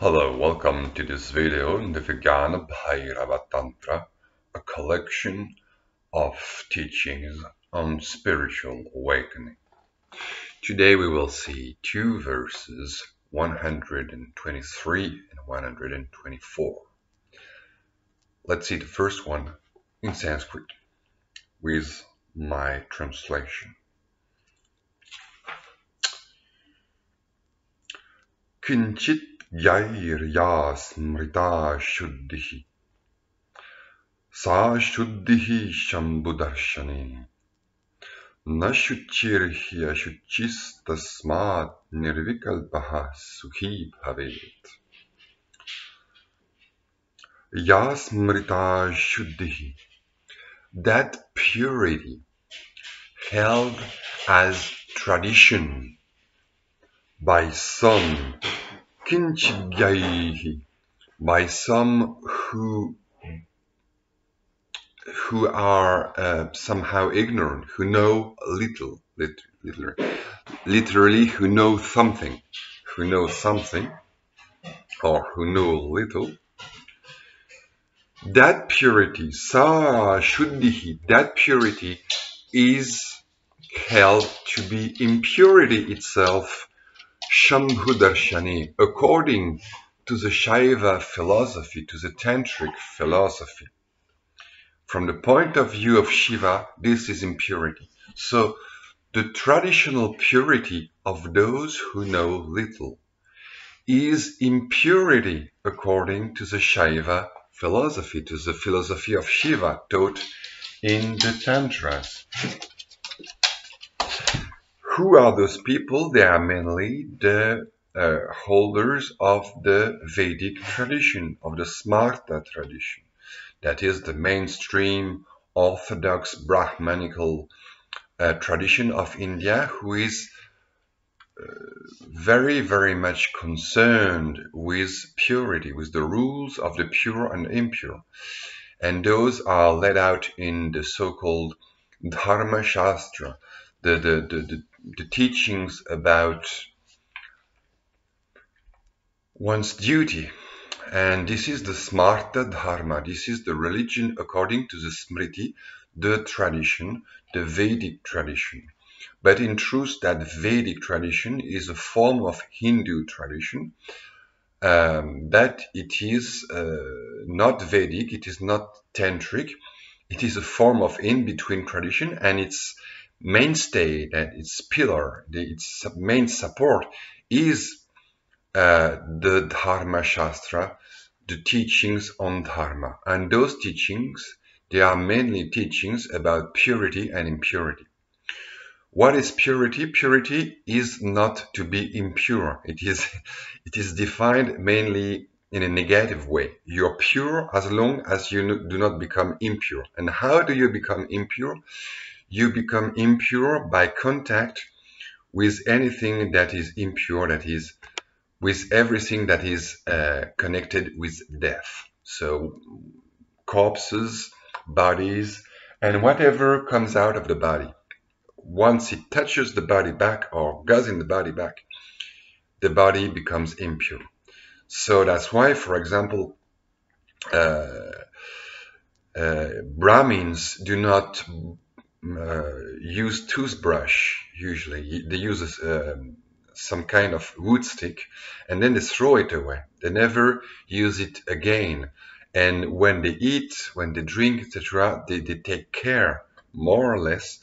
Hello, welcome to this video in the Vijnana Bhairava Tantra, a collection of teachings on spiritual awakening. Today we will see two verses, 123 and 124. Let's see the first one in Sanskrit with my translation. kiṃcijjñair ya smṛtā śuddhiḥ sā śuddhiḥ śambhudarśane na śucir aśucis tasmān nirvikalpaḥ sukhī bhavet. Ya smṛtā śuddhiḥ, that purity held as tradition by some kiṃcijjñair, by some who are somehow ignorant, who know little, literally who know something, or who know little. That purity, sā śuddhiḥ, that purity is held to be impurity itself, śambhudarśane, according to the Shaiva philosophy, to the tantric philosophy. From the point of view of Shiva, this is impurity. So the traditional purity of those who know little is impurity according to the Shaiva philosophy, to the philosophy of Shiva taught in the Tantras. Who are those people? They are mainly the holders of the Vedic tradition, of the smṛtā tradition. That is the mainstream orthodox Brahmanical tradition of India, who is very, very much concerned with purity, with the rules of the pure and impure. And those are laid out in the so-called Dharma Shastra, the teachings about one's duty. And this is the smṛtā dharma, this is the religion according to the smṛtī, the tradition, the Vedic tradition. But in truth, that Vedic tradition is a form of Hindu tradition, but it is not Vedic, it is not tantric, it is a form of in-between tradition, and its mainstay, its pillar, its main support is the Dharma Shastra, the teachings on Dharma. And those teachings, they are mainly teachings about purity and impurity. What is purity? Purity is not to be impure. It is defined mainly in a negative way. You're pure as long as you do not become impure. And how do you become impure? You become impure by contact with anything that is impure, that is with everything that is connected with death. So corpses, bodies, and whatever comes out of the body. Once it touches the body back or goes in the body back, the body becomes impure. So that's why, for example, Brahmins do not use toothbrush usually. They use some kind of wood stick and then they throw it away. They never use it again. And when they eat, when they drink, etc., they take care, more or less,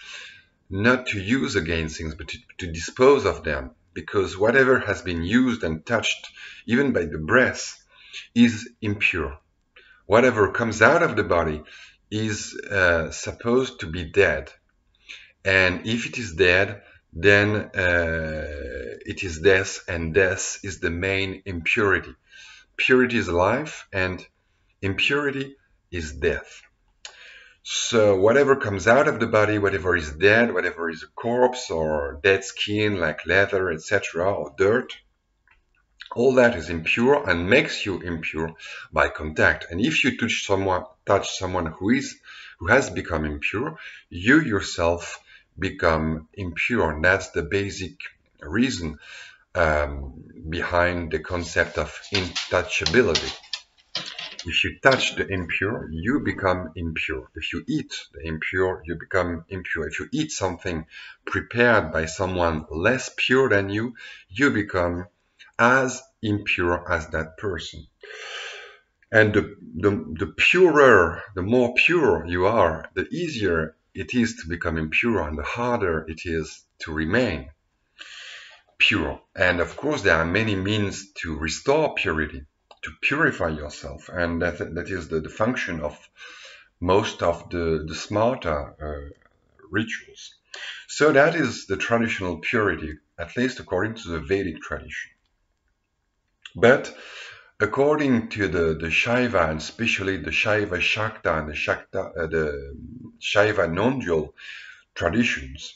not to use again things, but to dispose of them. Because whatever has been used and touched, even by the breath, is impure. Whatever comes out of the body is supposed to be dead. And if it is dead, then it is death, and death is the main impurity. Purity is life, and impurity is death. So whatever comes out of the body, whatever is dead, whatever is a corpse or dead skin like leather, etc., or dirt, all that is impure and makes you impure by contact. And if you touch someone who has become impure, you yourself become impure. And that's the basic reason behind the concept of intouchability. If you touch the impure, you become impure. If you eat the impure, you become impure. If you eat something prepared by someone less pure than you, you become as impure as that person. And the purer, the more pure you are, the easier it is to become impure and the harder it is to remain pure. And of course, there are many means to restore purity, to purify yourself. And that is the function of most of the smṛtā rituals. So that is the traditional purity, at least according to the Vedic tradition. But according to the Shaiva, and especially the Shaiva Shakta and the Shaiva non-dual traditions,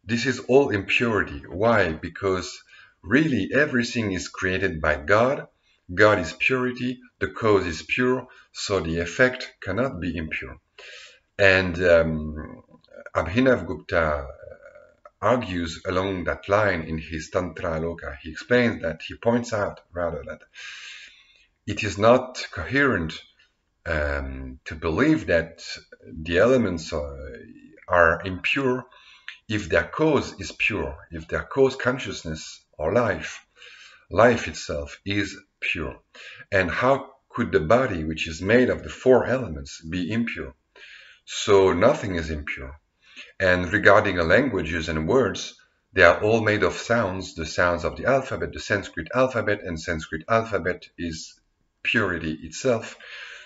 this is all impurity. Why? Because really everything is created by God. God is purity, the cause is pure, so the effect cannot be impure. And Abhinavgupta argues along that line in his Tantra Loka. He explains that, he points out rather that it is not coherent to believe that the elements are impure if their cause is pure, if their cause, consciousness or life itself, is pure. And how could the body, which is made of the four elements, be impure? So nothing is impure. And regarding languages and words, they are all made of sounds, the sounds of the alphabet, the Sanskrit alphabet, and Sanskrit alphabet is purity itself.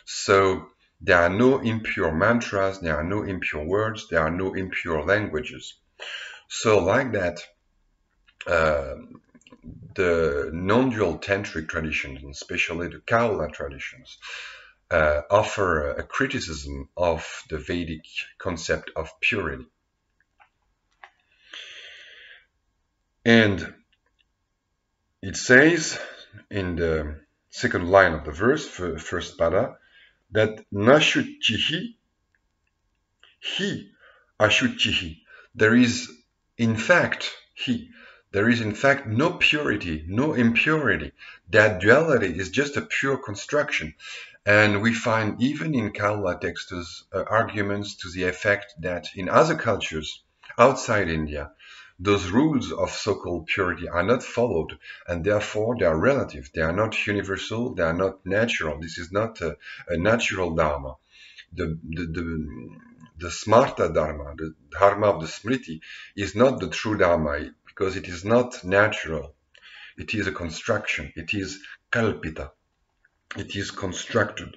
So there are no impure mantras, there are no impure words, there are no impure languages. So like that, the non-dual tantric traditions, and especially the Kaula traditions, offer a criticism of the Vedic concept of purity. And it says in the second line of the verse, first pada, that śuddhiḥ, aśucis. There is in fact no purity, no impurity. That duality is just a pure construction. And we find even in Kaula texts arguments to the effect that in other cultures outside India, those rules of so-called purity are not followed, and therefore they are relative. They are not universal, they are not natural. This is not a natural dharma. The smṛtā dharma, the dharma of the smṛtī, is not the true dharma because it is not natural. It is a construction. It is kalpita. It is constructed.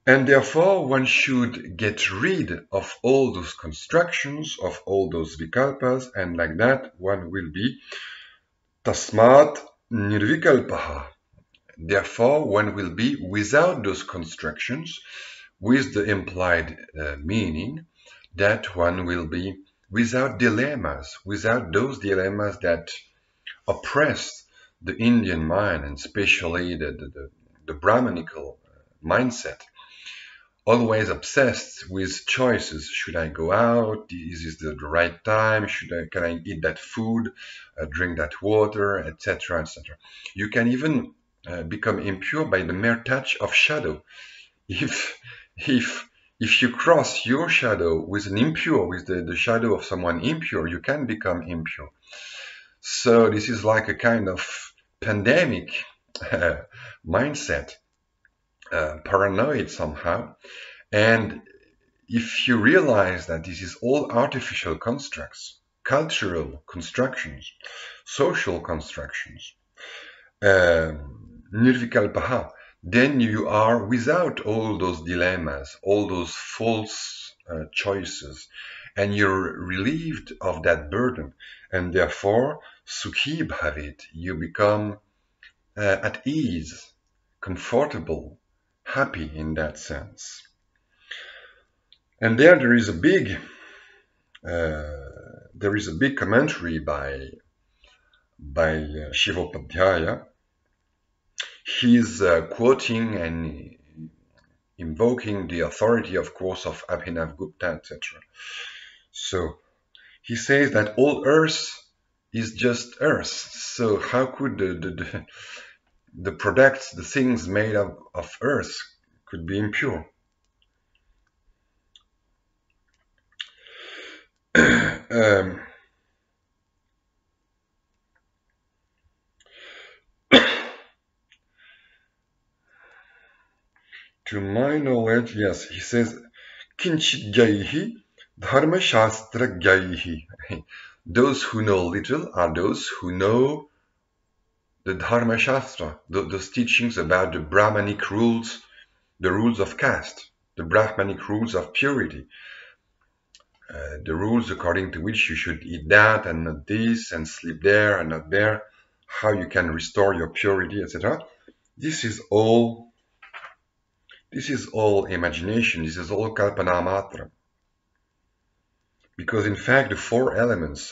And therefore, one should get rid of all those constructions, of all those vikalpas, and like that, one will be tasmān nirvikalpaḥ. Therefore, one will be without those constructions, with the implied meaning that one will be without dilemmas, without those dilemmas that oppress the Indian mind, and especially the Brahmanical mindset. Always obsessed with choices. Should I go out? Is this the right time? Can I eat that food, drink that water, etc., etc.? You can even become impure by the mere touch of shadow. If you cross your shadow with an impure, with the shadow of someone impure, you can become impure. So this is like a kind of pandemic mindset. Paranoid somehow. And if you realize that this is all artificial constructs, cultural constructions, social constructions, nirvikalpaḥ, then you are without all those dilemmas, all those false choices, and you're relieved of that burden, and therefore sukhī bhavet, you become at ease, comfortable, happy in that sense. And there is a big commentary by Shivopadhyaya. He's quoting and invoking the authority, of course, of Abhinavgupta, etc. So he says that all earth is just earth. So how could the products, the things made of earth could be impure? To my knowledge, yes, he says, kiṃcijjñair dharma shastragyaihi. Those who know little are those who know the Dharma Shastra, those teachings about the Brahmanic rules, the rules of caste, the Brahmanic rules of purity, the rules according to which you should eat that and not this, and sleep there and not there, how you can restore your purity, etc. This is all imagination, this is all kalpana matra. Because in fact the four elements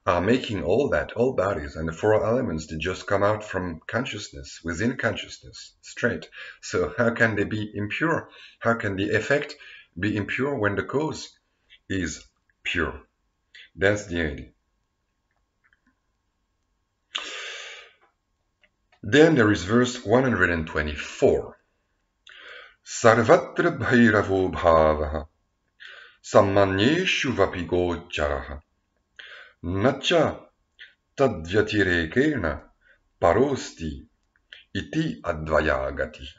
are making all that, all bodies, and the four elements, they just come out from consciousness, within consciousness, straight. So how can they be impure? How can the effect be impure when the cause is pure? That's the idea. Then there is verse 124. Sarvatra bhairavo bhāvaḥ sāmānyeṣv vapi gocaraḥ nacha tadvyatirekteṇa paro stīty advayā gatiḥ.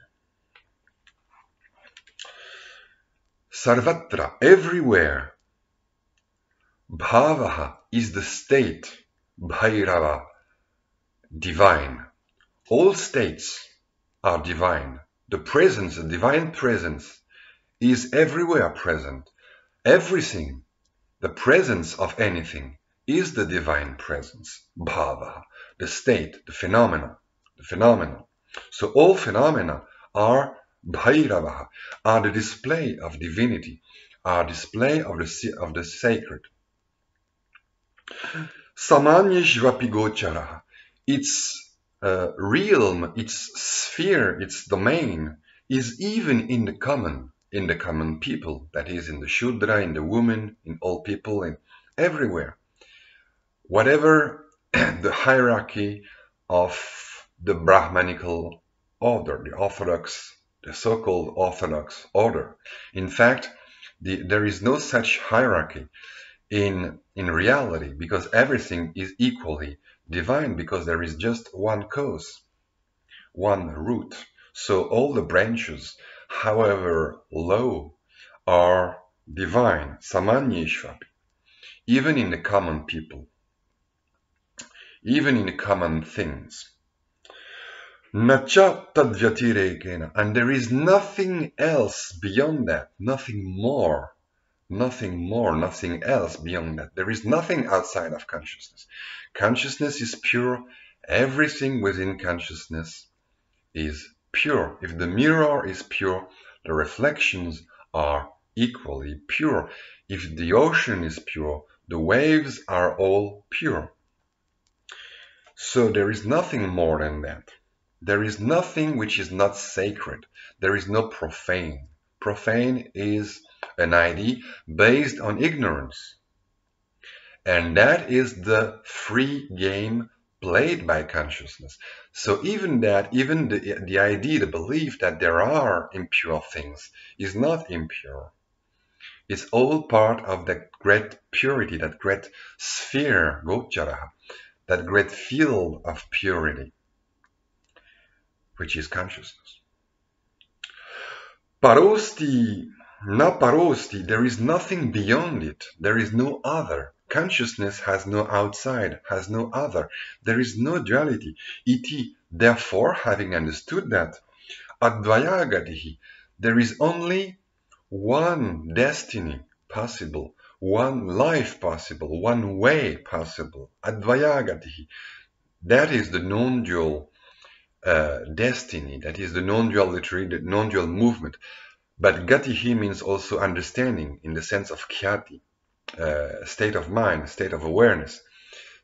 Sarvatra, everywhere. Bhavaḥ is the state, Bhairava, divine. All states are divine. The presence, the divine presence, is everywhere present. Everything, the presence of anything, is the divine presence, Bhavaḥ, the state, the phenomena, the phenomenon. So all phenomena are Bhairava, are the display of divinity, are display of the sacred. Sāmānyeṣv gocaraḥ, its realm, its sphere, its domain is even in the common people, that is in the Shudra, in the woman, in all people, and everywhere. Whatever the hierarchy of the Brahmanical order, the orthodox, the so-called orthodox order. In fact, there is no such hierarchy in reality, because everything is equally divine, because there is just one cause, one root. So all the branches, however low, are divine, sāmānyeṣv, even in the common people, even in the common things. Nacha tadvyatirekteṇa, and there is nothing else beyond that, nothing more, nothing else beyond that. There is nothing outside of consciousness. Consciousness is pure. Everything within consciousness is pure. If the mirror is pure, the reflections are equally pure. If the ocean is pure, the waves are all pure. So there is nothing more than that. There is nothing which is not sacred. There is no profane. Profane is an idea based on ignorance. And that is the free game played by consciousness. So even the idea, the belief that there are impure things is not impure. It's all part of that great purity, that great sphere, gocaraḥ, that great field of purity, which is consciousness. Parosti, na parosti, there is nothing beyond it. There is no other. Consciousness has no outside, has no other. There is no duality. Iti, therefore, having understood that, advayā gatiḥ, there is only one destiny possible, one life possible, one way possible. Advayā gatiḥ, that is the non-dual destiny, that is the non-dual literary, the non-dual movement. But gatiḥ means also understanding in the sense of khyati, state of mind, state of awareness.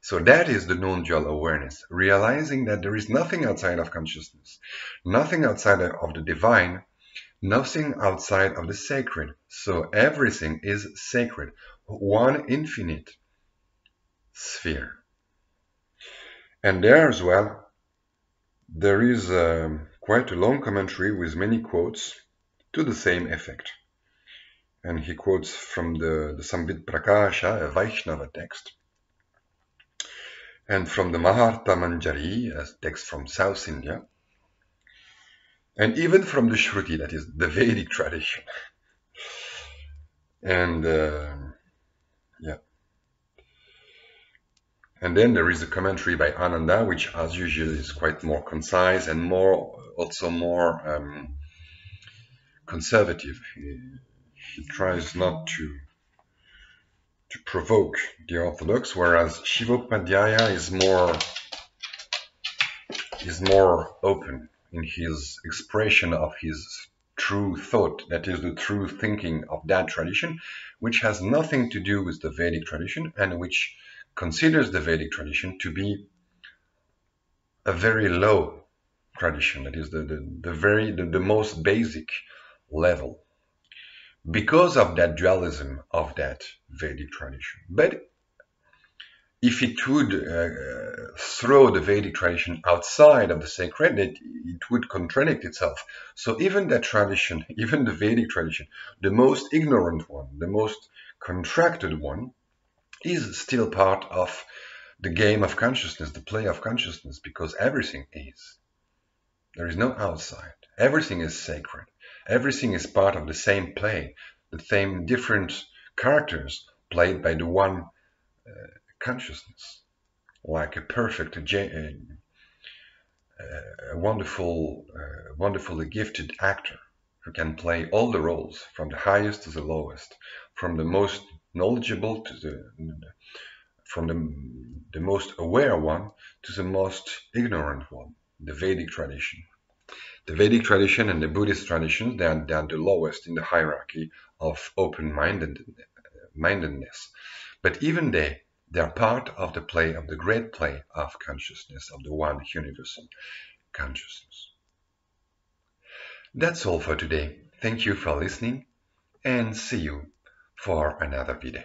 So that is the non-dual awareness, realizing that there is nothing outside of consciousness, nothing outside of the divine, nothing outside of the sacred. So everything is sacred, one infinite sphere. And there as well, there is quite a long commentary with many quotes to the same effect. And he quotes from the Samvit Prakasha, a Vaishnava text, and from the Maharta Manjari, a text from South India, and even from the Shruti, that is the Vedic tradition. And yeah. And then there is a commentary by Ananda, which as usual is quite more concise and also more conservative. He tries not to provoke the orthodox, whereas Shivopadhyaya is more open in his expression of his true thought, that is the true thinking of that tradition, which has nothing to do with the Vedic tradition and which considers the Vedic tradition to be a very low tradition, that is the most basic level, because of that dualism of that Vedic tradition. But if it would throw the Vedic tradition outside of the sacred, it would contradict itself. So even that tradition, even the Vedic tradition, the most ignorant one, the most contracted one, is still part of the game of consciousness, the play of consciousness, because everything is. There is no outside. Everything is sacred. Everything is part of the same play, the same different characters played by the one consciousness, like a perfect, a wonderfully gifted actor who can play all the roles, from the highest to the lowest, from the most knowledgeable to from the most aware one to the most ignorant one. The Vedic tradition. The Vedic tradition and the Buddhist tradition, they are the lowest in the hierarchy of open-mindedness. But even they are part of the play, of the great play of consciousness, of the one universal consciousness. That's all for today. Thank you for listening, and see you for another video.